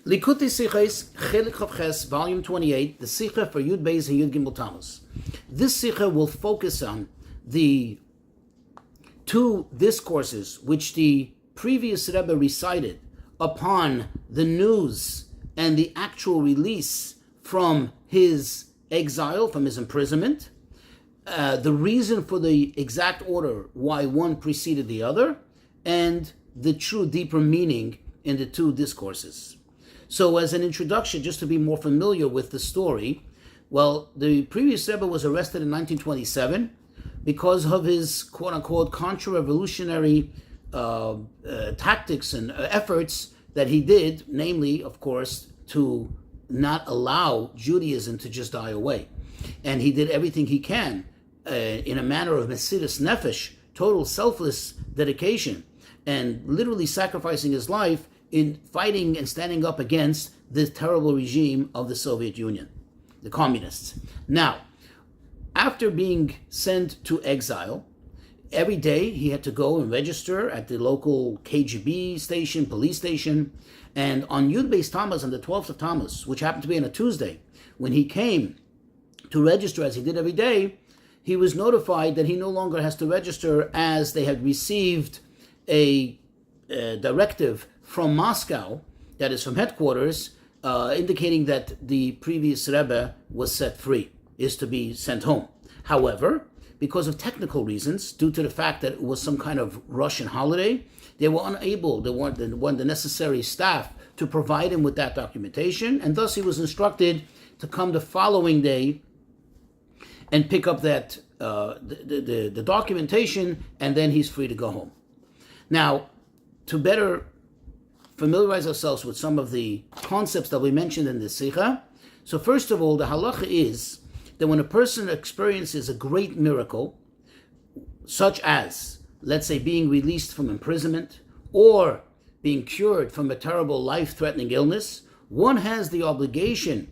Likutei Sichos, Chelik Chavches, Volume 28, the Sicha for Yud Beis and Yud Gimel Tamuz. This Sicha will focus on the two discourses which the previous Rebbe recited upon the news and the actual release from his exile, from his imprisonment, the reason for the exact order why one preceded the other, and the true deeper meaning in the two discourses. So as an introduction, just to be more familiar with the story, well, the previous Rebbe was arrested in 1927 because of his quote-unquote contra-revolutionary tactics and efforts that he did, namely, of course, to not allow Judaism to just die away. And he did everything he can in a manner of Mesiras Nefesh, total selfless dedication, and literally sacrificing his life in fighting and standing up against this terrible regime of the Soviet Union, the communists. Now, after being sent to exile, every day he had to go and register at the local KGB station, police station, and on Yud Beis Tamuz, on the 12th of Tamuz, which happened to be on a Tuesday, when he came to register as he did every day, he was notified that he no longer has to register, as they had received a directive from Moscow, that is from headquarters, indicating that the previous Rebbe was set free, is to be sent home. However, because of technical reasons, due to the fact that it was some kind of Russian holiday, they were unable, they weren't the necessary staff to provide him with that documentation, and thus he was instructed to come the following day and pick up that the documentation, and then he's free to go home. Now, to better familiarize ourselves with some of the concepts that we mentioned in this Sicha. So first of all, the halacha is that when a person experiences a great miracle, such as, let's say, being released from imprisonment or being cured from a terrible life-threatening illness, one has the obligation,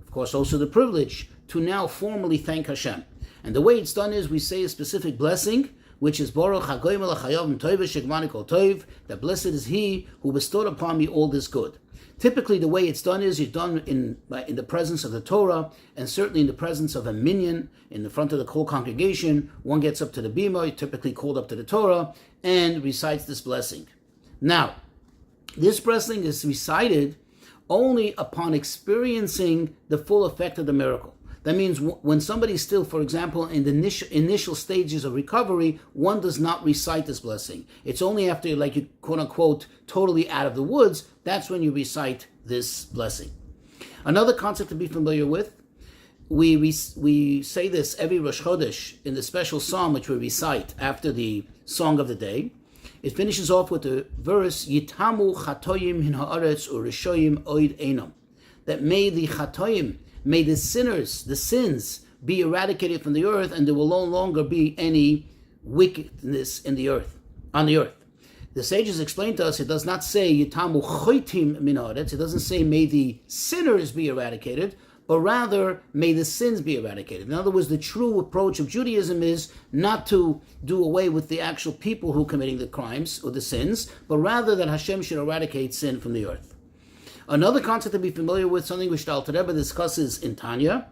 of course also the privilege, to now formally thank Hashem. And the way it's done is we say a specific blessing, which is Baruch HaGoyim L'Chayav M'Toiv Shekmani Kol Toiv, that blessed is He who bestowed upon me all this good. Typically, the way it's done is you're done in the presence of the Torah, and certainly in the presence of a minyan, in the front of the whole congregation. One gets up to the bima, typically called up to the Torah, and recites this blessing. Now, this blessing is recited only upon experiencing the full effect of the miracle. That means when somebody's still, for example, in the initial stages of recovery, one does not recite this blessing. It's only after, like, you quote-unquote, totally out of the woods, that's when you recite this blessing. Another concept to be familiar with, we say this every Rosh Chodesh in the special psalm which we recite after the song of the day. It finishes off with the verse, Yitamu chatoyim hin haaretz u'rishoyim oid einam. That may the chatoyim, may the sinners, the sins, be eradicated from the earth, and there will no longer be any wickedness in the earth, on the earth. The sages explain to us, it does not say Yitamu choitim min haaretz. It doesn't say may the sinners be eradicated, but rather may the sins be eradicated. In other words, the true approach of Judaism is not to do away with the actual people who are committing the crimes or the sins, but rather that Hashem should eradicate sin from the earth. Another concept to be familiar with, something which the Alter Rebbe discusses in Tanya,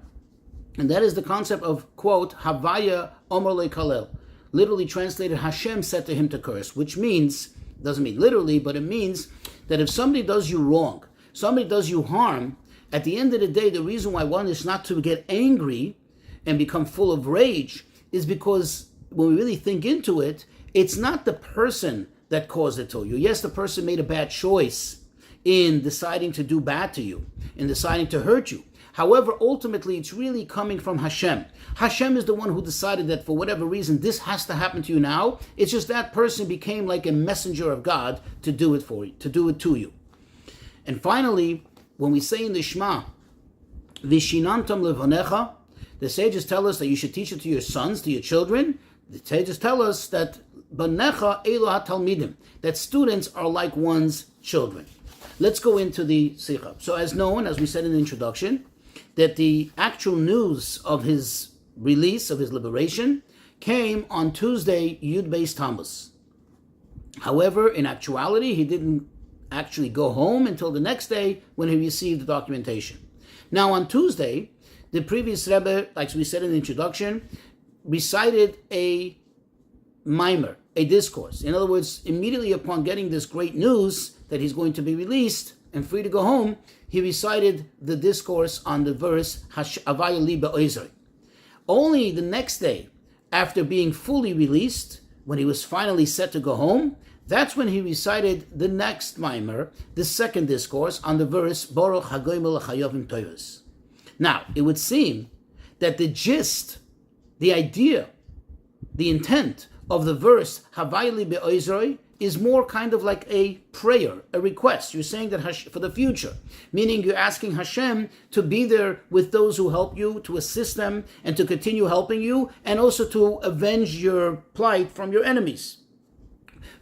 and that is the concept of, quote, Havaya Omer Le Kalel. Literally translated, Hashem said to him to curse, which means, doesn't mean literally, but it means that if somebody does you wrong, somebody does you harm, at the end of the day, the reason why one is not to get angry and become full of rage is because when we really think into it, it's not the person that caused it to you. Yes, the person made a bad choice in deciding to do bad to you, in deciding to hurt you. However, ultimately, it's really coming from Hashem. Hashem is the one who decided that for whatever reason, this has to happen to you now. It's just that person became like a messenger of God to do it for you, to do it to you. And finally, when we say in the Shema, Vishinantam levanecha, the sages tell us that you should teach it to your sons, to your children. The sages tell us that banecha elu hatalmidim, that students are like one's children. Let's go into the Sicha. So as known, as we said in the introduction, that the actual news of his release, of his liberation, came on Tuesday, Yud Beis Tamuz. However, in actuality, he didn't actually go home until the next day when he received the documentation. Now on Tuesday, the previous Rebbe, like we said in the introduction, recited a mimer, a discourse. In other words, immediately upon getting this great news that he's going to be released and free to go home, he recited the discourse on the verse Havaya li be'oizrei. Only the next day, after being fully released, when he was finally set to go home, that's when he recited the next mimer, the second discourse on the verse Baruch Hagoyim L'Chayovim Toivos. Now, it would seem that the gist, the idea, the intent of the verse Havaya li be'oizrei is more kind of like a prayer, a request. You're saying that for the future, meaning you're asking Hashem to be there with those who help you, to assist them, and to continue helping you, and also to avenge your plight from your enemies.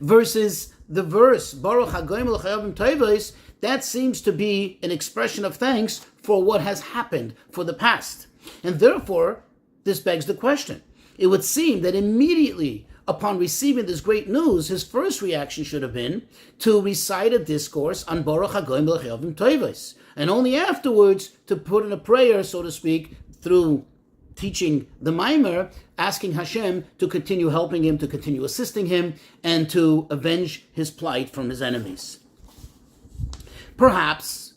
Versus the verse, Baruch Hagoyim L'Chayovim Toivos, that seems to be an expression of thanks for what has happened for the past. And therefore, this begs the question. It would seem that immediately upon receiving this great news, his first reaction should have been to recite a discourse on Baruch Hagoyim L'Chayovim Toivos, and only afterwards to put in a prayer, so to speak, through teaching the mimer, asking Hashem to continue helping him, to continue assisting him, and to avenge his plight from his enemies. Perhaps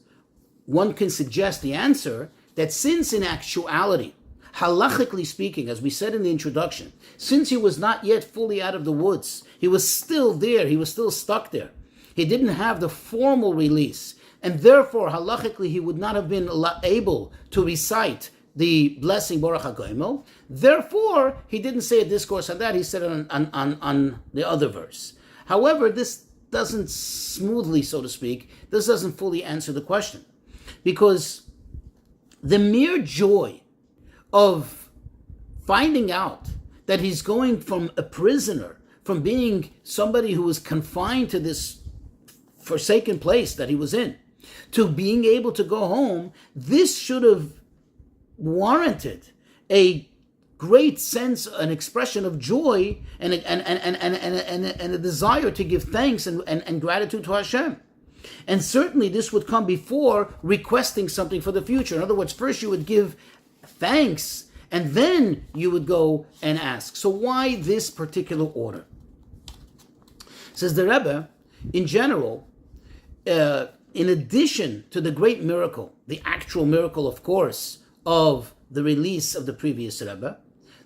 one can suggest the answer that since in actuality, halachically speaking, as we said in the introduction, since he was not yet fully out of the woods, he was still there, he was still stuck there. He didn't have the formal release, and therefore, halachically, he would not have been able to recite the blessing Baruch HaGoimel. Therefore, he didn't say a discourse on that, he said it on the other verse. However, this doesn't smoothly, so to speak, this doesn't fully answer the question. Because the mere joy of finding out that he's going from a prisoner, from being somebody who was confined to this forsaken place that he was in, to being able to go home, this should have warranted a great sense, an expression of joy and a desire to give thanks and gratitude to Hashem. And certainly this would come before requesting something for the future. In other words, first you would give thanks, and then you would go and ask. So why this particular order? Says the Rebbe, in general, in addition to the great miracle, the actual miracle, of course, of the release of the previous Rebbe,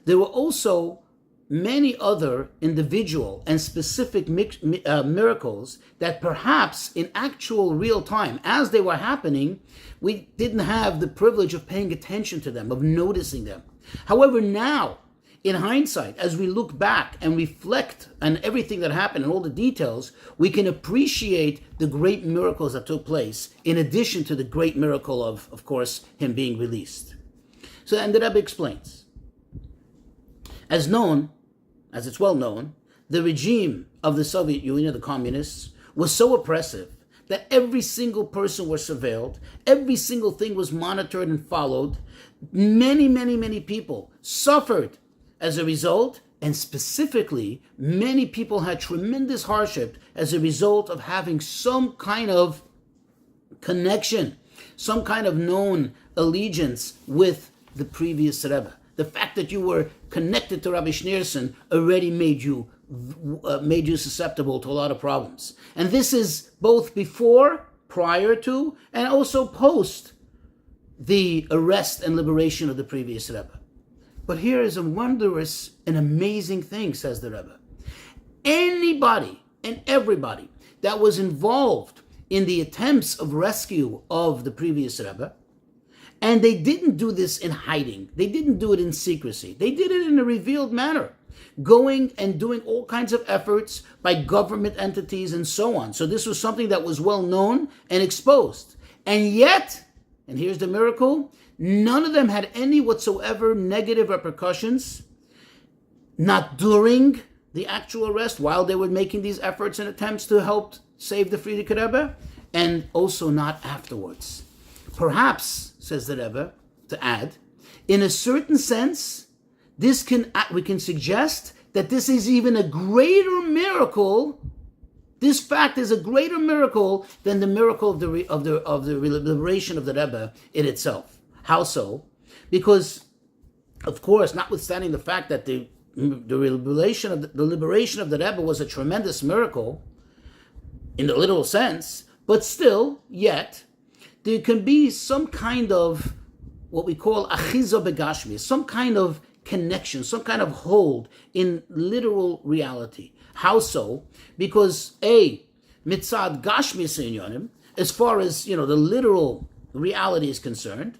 there were also many other individual and specific miracles that perhaps in actual real time, as they were happening, we didn't have the privilege of paying attention to them, of noticing them. However, now, in hindsight, as we look back and reflect on everything that happened and all the details, we can appreciate the great miracles that took place, in addition to the great miracle of course, him being released. So, and the Rebbe explains. As it's well known, the regime of the Soviet Union, the communists, was so oppressive that every single person was surveilled, every single thing was monitored and followed. Many people suffered as a result, and specifically, many people had tremendous hardship as a result of having some kind of connection, some kind of known allegiance with the previous Rebbe. The fact that you were connected to Rabbi Schneerson already made you susceptible to a lot of problems. And this is both before, prior to, and also post the arrest and liberation of the previous Rebbe. But here is a wondrous and amazing thing, says the Rebbe. Anybody and everybody that was involved in the attempts of rescue of the previous Rebbe, and they didn't do this in hiding. They didn't do it in secrecy. They did it in a revealed manner, going and doing all kinds of efforts by government entities and so on. So this was something that was well known and exposed. And yet, and here's the miracle, none of them had any whatsoever negative repercussions, not during the actual arrest, while they were making these efforts and attempts to help save the Frierdiker Rebbe, and also not afterwards. Perhaps, says the Rebbe, to add, in a certain sense, we can suggest that this is even a greater miracle This fact is a greater miracle than the miracle of the liberation of the Rebbe in itself. How so? Because, of course, notwithstanding the fact that the liberation of the Rebbe was a tremendous miracle in the literal sense, but still, yet, there can be some kind of what we call achiza begashmi, some kind of connection, some kind of hold in literal reality. How so? Because mitzad gashmi sinyonim, as far as the literal reality is concerned,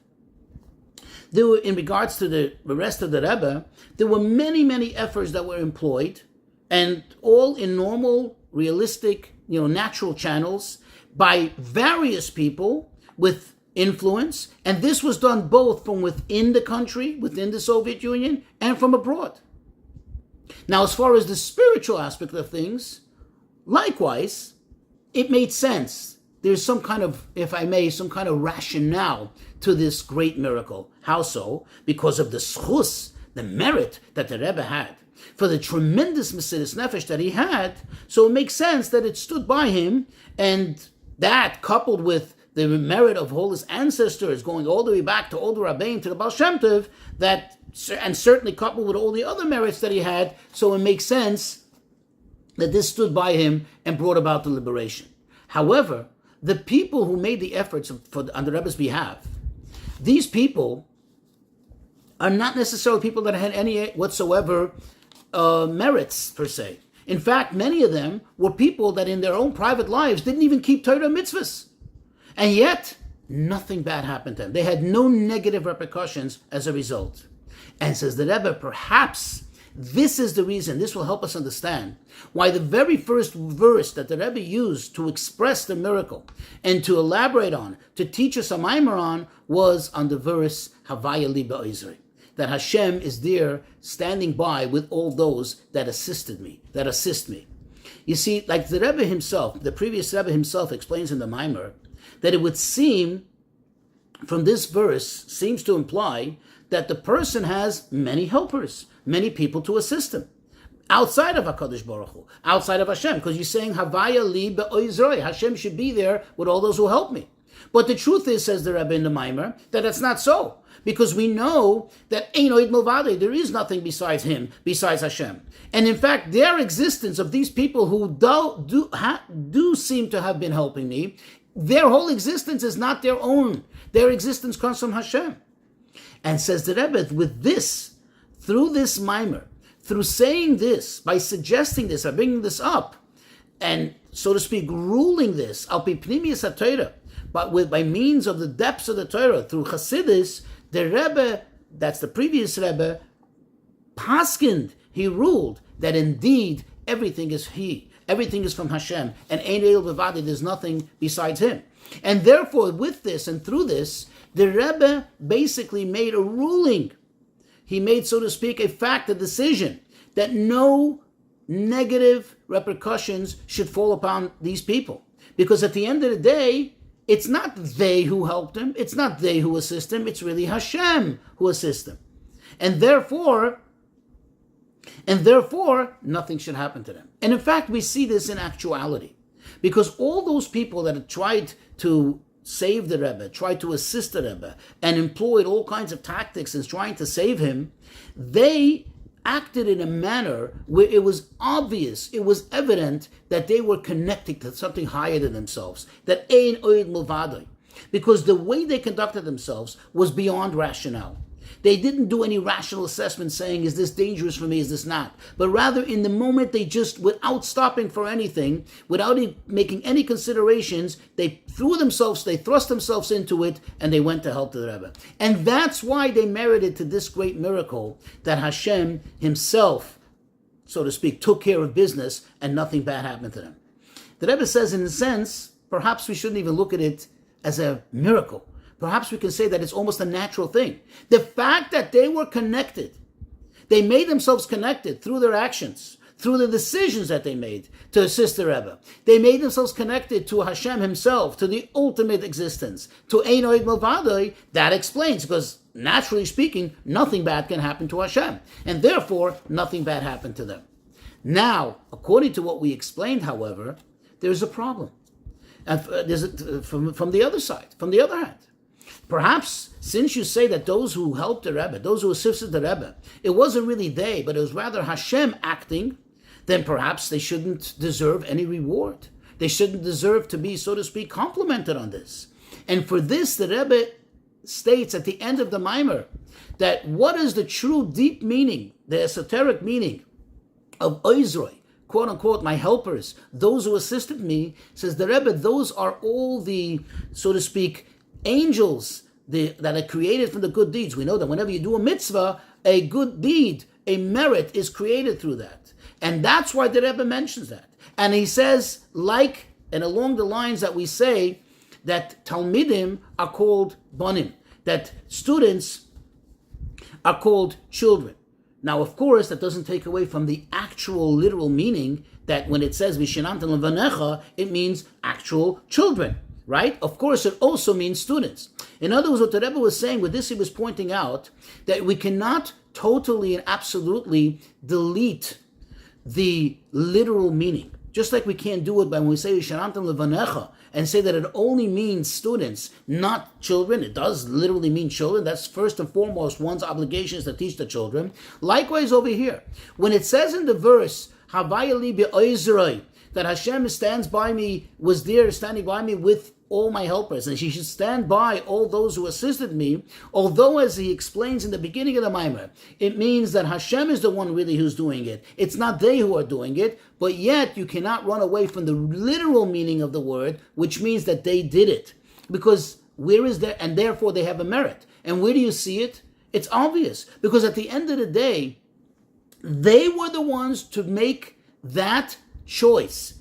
there were, in regards to the rest of the Rebbe, there were many, many efforts that were employed, and all in normal, realistic, natural channels by various people with influence, and this was done both from within the country, within the Soviet Union, and from abroad. Now, as far as the spiritual aspect of things, likewise, it made sense. There's some kind of, if I may, some kind of rationale to this great miracle. How so? Because of the Sichos, the merit that the Rebbe had, for the tremendous Mesiras Nefesh that he had, so it makes sense that it stood by him, and that, coupled with the merit of all his ancestors, going all the way back to older Rabbi to the Baal Shem Tov, that, and certainly coupled with all the other merits that he had, so it makes sense that this stood by him and brought about the liberation. However, the people who made the efforts on the Rebbe's behalf, these people are not necessarily people that had any whatsoever merits, per se. In fact, many of them were people that in their own private lives didn't even keep Torah mitzvahs. And yet, nothing bad happened to them. They had no negative repercussions as a result. And says the Rebbe, perhaps this is the reason, this will help us understand, why the very first verse that the Rebbe used to express the miracle and to elaborate on, to teach us a maimer on, was on the verse, Havaya li ba'izri, that Hashem is there standing by with all those that assist me. You see, like the Rebbe himself, the previous Rebbe himself explains in the maimer, that it would seem, from this verse, seems to imply that the person has many helpers, many people to assist him, outside of HaKadosh Baruch Hu, outside of Hashem, because you're saying, Havaya li be'oizroi, Hashem should be there with all those who help me. But the truth is, says the Rebbe in the Maimer, that that's not so, because we know that Ein Oid Milvadei, there is nothing besides him, besides Hashem. And in fact, their existence of these people who do seem to have been helping me, their whole existence is not their own. Their existence comes from Hashem. And says the Rebbe, with this, through this mimer, through saying this, by suggesting this, by bringing this up, and so to speak, ruling this, al pi pnimius haTorah, but by means of the depths of the Torah, through Chassidus, the Rebbe, that's the previous Rebbe, paskind, he ruled that indeed everything is he. Everything is from Hashem, and Ein Eil Bevadi, there's nothing besides him. And therefore, with this and through this, the Rebbe basically made a ruling. He made, so to speak, a fact, a decision, that no negative repercussions should fall upon these people. Because at the end of the day, it's not they who helped him, it's not they who assist him, it's really Hashem who assists him. And therefore, nothing should happen to them. And in fact, we see this in actuality. Because all those people that had tried to save the Rebbe, tried to assist the Rebbe, and employed all kinds of tactics in trying to save him, they acted in a manner where it was obvious, it was evident that they were connected to something higher than themselves, that Ein Oid Milvadei, because the way they conducted themselves was beyond rationale. They didn't do any rational assessment saying, is this dangerous for me, is this not? But rather, in the moment, they just, without stopping for anything, without making any considerations, they thrust themselves into it, and they went to help the Rebbe. And that's why they merited to this great miracle that Hashem himself, so to speak, took care of business, and nothing bad happened to them. The Rebbe says, in a sense, perhaps we shouldn't even look at it as a miracle. Perhaps we can say that it's almost a natural thing. The fact that they were connected, they made themselves connected through their actions, through the decisions that they made to assist the Rebbe. They made themselves connected to Hashem himself, to the ultimate existence, to Ein Oid Milvadei. That explains, because naturally speaking, nothing bad can happen to Hashem. And therefore, nothing bad happened to them. Now, according to what we explained, however, there's a problem. And from the other side, from the other hand, perhaps since you say that those who helped the Rebbe, those who assisted the Rebbe, it wasn't really they, but it was rather Hashem acting, then perhaps they shouldn't deserve any reward. They shouldn't deserve to be, so to speak, complimented on this. And for this, the Rebbe states at the end of the Maimer that what is the true deep meaning, the esoteric meaning of Oizroi, quote unquote, my helpers, those who assisted me, says the Rebbe, those are all the, so to speak, angels that are created from the good deeds. We know that whenever you do a mitzvah, a good deed, a merit is created through that. And that's why the Rebbe mentions that. And he says, like, and along the lines that we say, that Talmidim are called Banim, that students are called children. Now, of course, that doesn't take away from the actual literal meaning that when it says Vishinantam Levanecha, it means actual children, right? Of course, it also means students. In other words, what the Rebbe was saying, with this he was pointing out that we cannot totally and absolutely delete the literal meaning. Just like we can't do it by when we say Vishinantam Levanecha and say that it only means students, not children. It does literally mean children. That's first and foremost one's obligation is to teach the children. Likewise over here, when it says in the verse, Havaya li be'oizroi, that Hashem stands by me, was there standing by me with all my helpers, and she should stand by all those who assisted me, although as he explains in the beginning of the Maimer, it means that Hashem is the one really who's doing it. It's not they who are doing it, but yet you cannot run away from the literal meaning of the word, which means that they did it. Because where is there, and therefore they have a merit. And where do you see it? It's obvious, because at the end of the day, they were the ones to make that choice.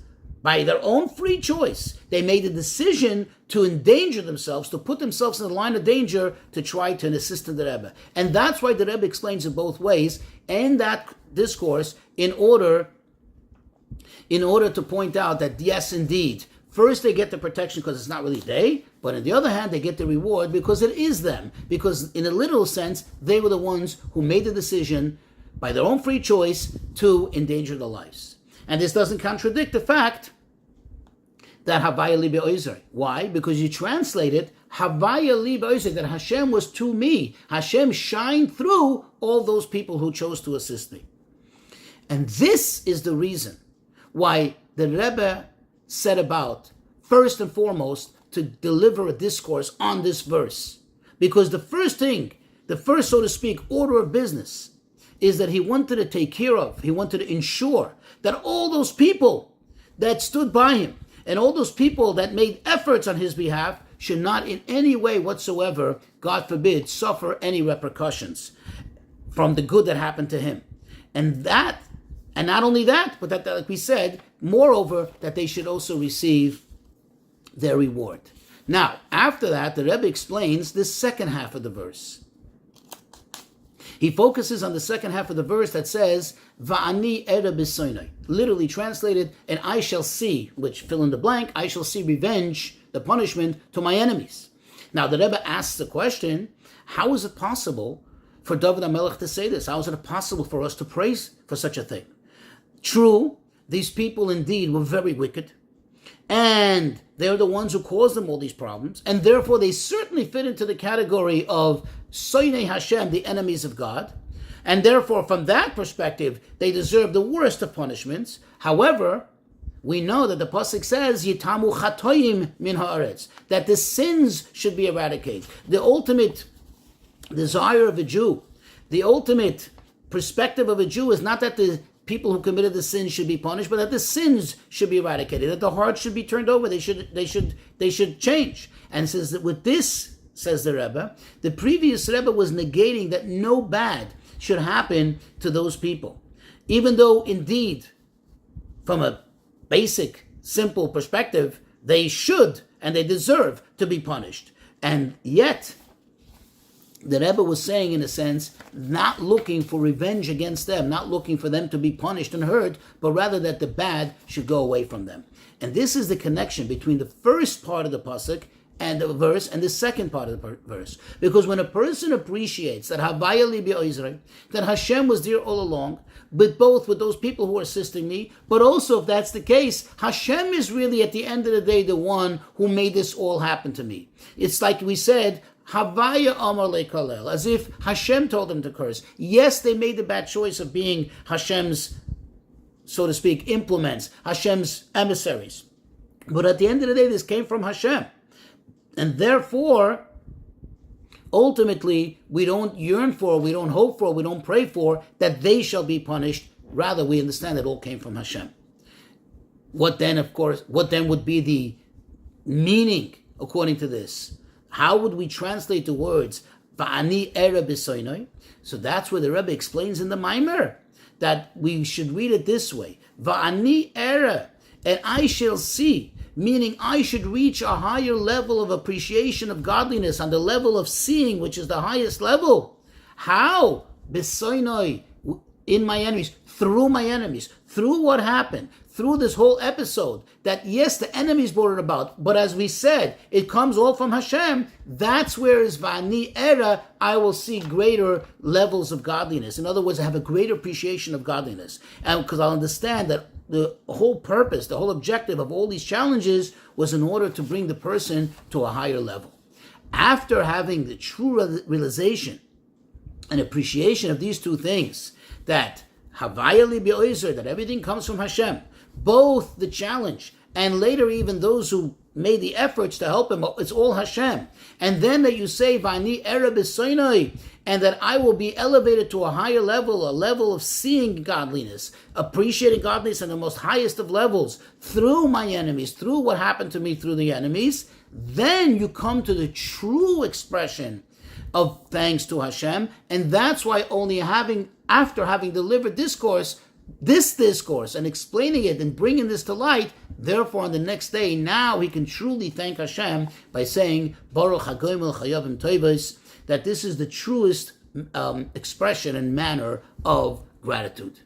By their own free choice, they made a decision to endanger themselves, to put themselves in the line of danger to try to assist the Rebbe. And that's why the Rebbe explains it both ways in that discourse in order to point out that yes, indeed, first they get the protection because it's not really they, but on the other hand, they get the reward because it is them. Because in a literal sense, they were the ones who made the decision by their own free choice to endanger their lives. And this doesn't contradict the fact that Havaya li be'oizroi. Why? Because you translate it, Havaya li be'oizroi, that Hashem was to me. Hashem shined through all those people who chose to assist me. And this is the reason why the Rebbe set about, first and foremost, to deliver a discourse on this verse. Because the first, so to speak, order of business is that he wanted to take care of, he wanted to ensure that all those people that stood by him and all those people that made efforts on his behalf should not in any way whatsoever, God forbid, suffer any repercussions from the good that happened to him. And not only that, but that, like we said, moreover, that they should also receive their reward. Now, after that, the Rebbe explains the second half of the verse. He focuses on the second half of the verse that says, Va'ani era b'soinai. Literally translated, and I shall see, which fill in the blank, I shall see revenge, the punishment, to my enemies. Now the Rebbe asks the question, how is it possible for David HaMelech to say this? How is it possible for us to praise for such a thing? True, these people indeed were very wicked, and they're the ones who caused them all these problems, and therefore they certainly fit into the category of Soinei Hashem, the enemies of God, and therefore from that perspective, they deserve the worst of punishments. However, we know that the pasuk says, Yitamu chatoim min haaretz, that the sins should be eradicated. The ultimate desire of a Jew, the ultimate perspective of a Jew is not that the people who committed the sins should be punished, but that the sins should be eradicated, that the hearts should be turned over, they should change. And says that with this, says the Rebbe, the previous Rebbe was negating that no bad should happen to those people. Even though indeed, from a basic, simple perspective, they should and they deserve to be punished. And yet, the Rebbe was saying, in a sense, not looking for revenge against them, not looking for them to be punished and hurt, but rather that the bad should go away from them. And this is the connection between the first part of the pasuk and the verse and the second part of the verse. Because when a person appreciates that Havaya li be'oizrei, that Hashem was there all along, but both with those people who are assisting me, but also if that's the case, Hashem is really at the end of the day the one who made this all happen to me. It's like we said, Havaya Amar Lekalel, as if Hashem told them to curse. Yes, they made the bad choice of being Hashem's, so to speak, implements, Hashem's emissaries. But at the end of the day, this came from Hashem. And therefore, ultimately, we don't yearn for, we don't hope for, we don't pray for that they shall be punished. Rather, we understand it all came from Hashem. What then would be the meaning according to this? How would we translate the words Va'ani era b'soinoi? So that's where the Rebbe explains in the Maimer that we should read it this way: Va'ani era, and I shall see, meaning I should reach a higher level of appreciation of godliness on the level of seeing, which is the highest level. How? B'soinoi, in my enemies, through my enemies, through what happened, through this whole episode, that yes, the enemies brought it about, but as we said, it comes all from Hashem. That's where is Vani Era, I will see greater levels of godliness. In other words, I have a greater appreciation of godliness. And because I'll understand that the whole purpose, the whole objective of all these challenges was in order to bring the person to a higher level. After having the true realization and appreciation of these two things, that Havaya li be'ozer, that everything comes from Hashem, both the challenge and later even those who made the efforts to help him, it's all Hashem. And then that you say, Vani era b'soinoi, and that I will be elevated to a higher level, a level of seeing godliness, appreciating godliness in the most highest of levels, through my enemies, through what happened to me through the enemies, then you come to the true expression of thanks to Hashem. And that's why only after having delivered this discourse and explaining it and bringing this to light, therefore on the next day, now he can truly thank Hashem by saying, Baruch HaGoimel Chayavim Tovos, that this is the truest expression and manner of gratitude.